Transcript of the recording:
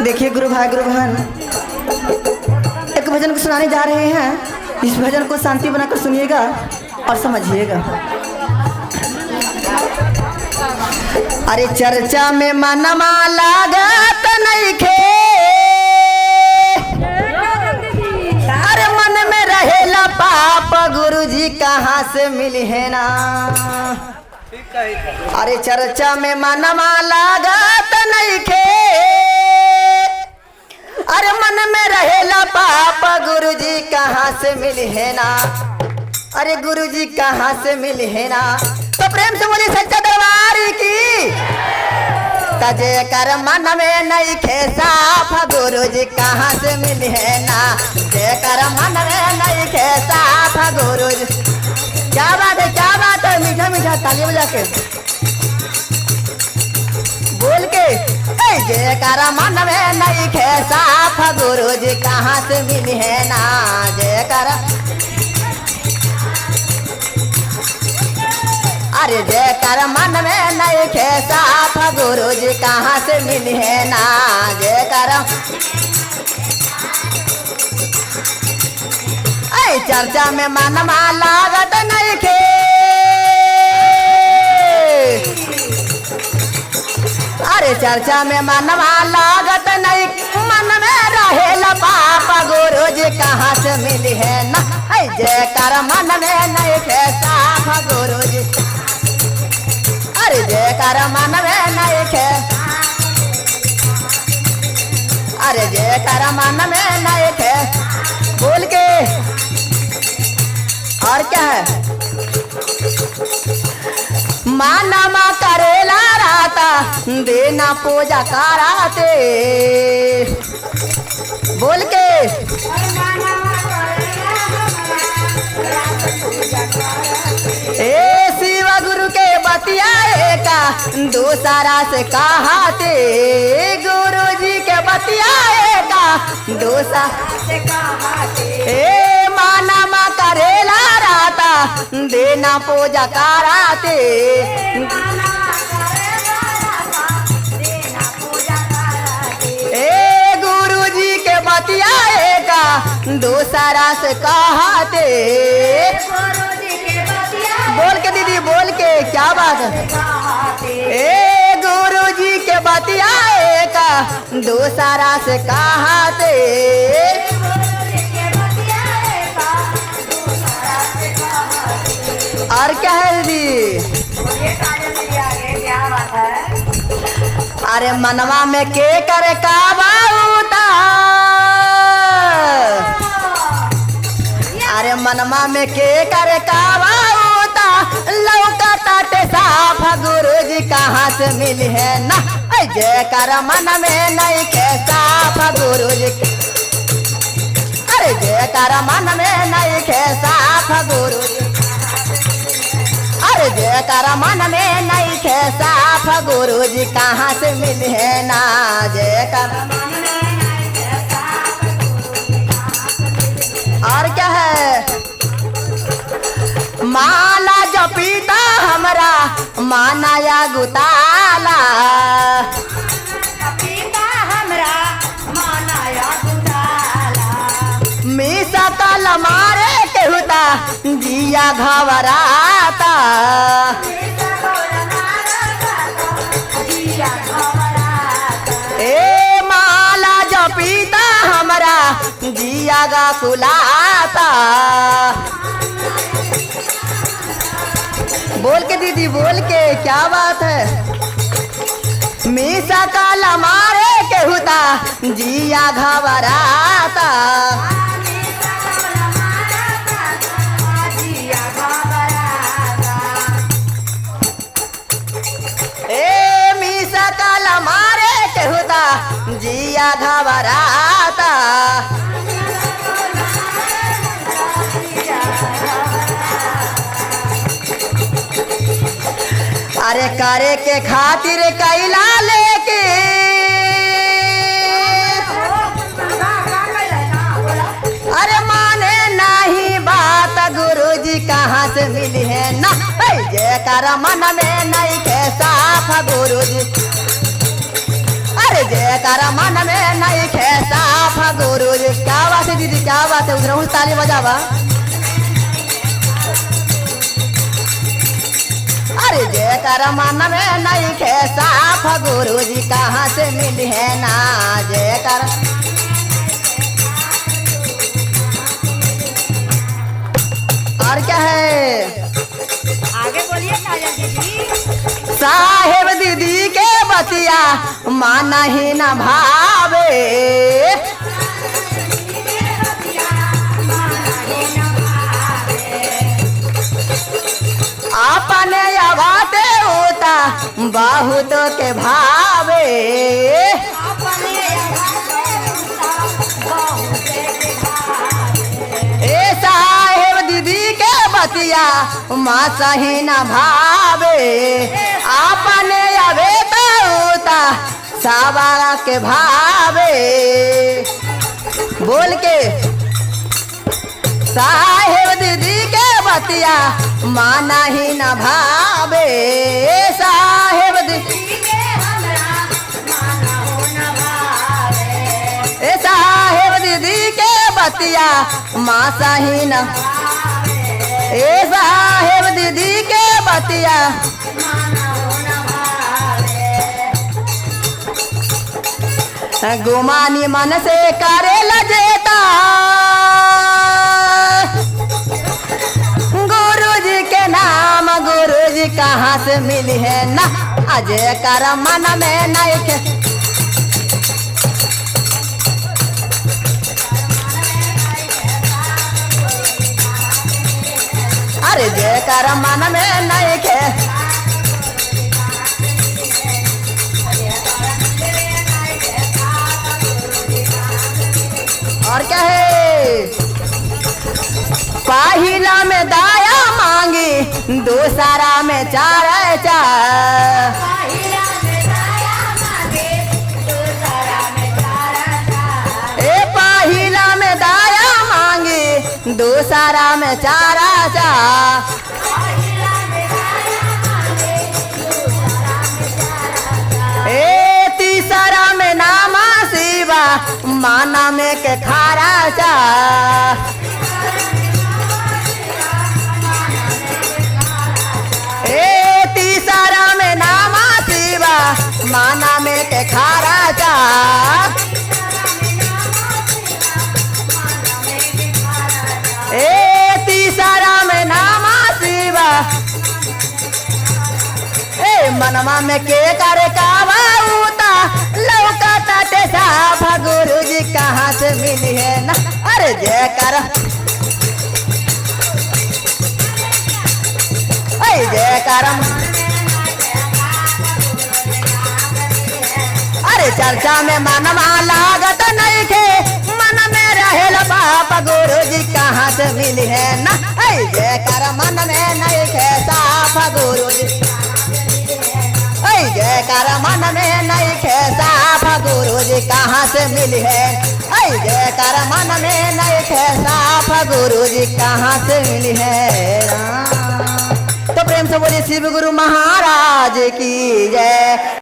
देखिए गुरु भाई गुरु बहन, एक भजन को सुनाने जा रहे हैं। इस भजन को शांति बनाकर सुनिएगा और समझिएगा। अरे चर्चा में मनमा लागत नहीं खे, अरे मन में रहेला पाप, गुरुजी कहाँ से मिली है ना। अरे चर्चा में मनमा लागत नहीं खे, अरे मन में रहेला पाप, गुरुजी कहाँ से मिली है ना। अरे गुरुजी कहाँ से मिली है ना। तो प्रेम से बोली सच्चा दरबार की। तजे कर मन में नहीं खे साफ, गुरुजी कहाँ से मिली है ना। जे कर मन में नहीं खे साफ, गुरुजी। क्या बात है, क्या बात है। मीठा मीठा ताली बजा के बोल के। जे कर मन में नहीं खे साफ, गुरुजी कहाँ से मिली है ना। जे कर अरे जे कर मन में नहीं खे साफ, गुरुजी कहाँ से मिली है ना। जे कर चर्चा में मनमा लागत नहीं खे, अरे चर्चा में मनवा लागत नहीं, मन में रहेला पाप, गुरुजी कहाँ से मिली है ना। जे कर मन में नहीं खे साफ, गुरुजी। अरे जे कर मन में नहीं खे, अरे जे कर मन में नहीं खे बोल के। और क्या है, मानमा करेला राता, देना पूजा कराते बोल के। ए शिव गुरु के बतियाए का दूसरा से कहाते, गुरुजी के बतियाए का दूसरा से कहाते। ए मानमा करेला राता, देना पूजा कराते। ए गुरुजी के बतियाए का दूसरा से कहाते। बोल के दीदी बोल के, क्या बात है। ए गुरुजी के बतियाए का दूसरा से कहाते। और क्या है दीदी। अरे मनवा में के करे का बाऊता, अरे मनवा में के करे का बाऊता, लौका ताटे साफ, गुरुजी कहाँ से मिली है ना। जे कर मन में नहीं खे साफ, गुरुजी। अरे जे कर मन में नहीं खे साफ, गुरुजी। अरे जे कर मन में नहीं खे साफ, गुरुजी कहाँ से मिली है ना। जे कर और क्या है, माला जपीता हमरा, मानाया गुताला। मीसा कल मारे के हुता, जिया घबराता। ए माला जपीता हमरा, जिया गा कुलाता। बोल के दीदी बोल के, क्या बात है। मीसा काल मारे के हुता, जिया घबराता। ए मीसा काल मारे के हुता, जिया घबराता। अरे करे के खातिर कैला लेके, अरे माने नहीं बात, गुरुजी कहाँ से मिली है ना। जे कर मन में नहीं के साफ, गुरुजी। अरे जयकारा मन में नहीं खे साफ गुरु जी। क्या बात है दीदी, क्या बात है, उधर ताली बजावा। अरे जयकारा मन में नहीं खे साफ गुरु जी कहाँ से मिली है ना। जयकारा और क्या है आगे बोलिए काजल दीदी। साहेब दीदी के बतिया माना ही न भावे। अपने बाते होता बहुत के भावे। ए साहेब दीदी के बतिया माँ सही न भावे। अपने बेटा होता सावारा के भावे। बोल के साहेब दीदी के बतिया माना ही न भावे। साहेब दीदी साहेब दीदी के बतिया माँ सही न। साहेब दीदी के बतिया गुमानी मन से करे लजेता। गुरु जी के नाम गुरु जी कहाँ से मिली है ना। अजय कर मन में नहीं के। अरे जय कर मन में नहीं के। और क्या है पहिला में दाया मांगी दूसरा में चार चार। ए पहिला में दाया मांगी दूसरा में चार चार। ए तीसरा में नामा शिवा माना में के खारा चा। ए तीसरा में नामा शिवा माना में के खारा चा। ए तीसरा में नामा शिवा ए मनवा में के करे कावाऊता लौकाता ते साफ गुरु जी कहाँ से मिली है ना। अरे जय कर जय करम। अरे चर्चा में मनवा लागत नहीं थे मन में रहेल बाप गुरु जी कहाँ से मिली है ना। जय कर मन में नहीं थे साफ गुरु जी। जय कर मन में नहीं थे साफ गुरु जी कहाँ से मिली है। जय कर मन में नहीं थे साफ गुरु जी कहाँ से मिली है। तो प्रेम से बोलिए शिव गुरु महाराज की जय।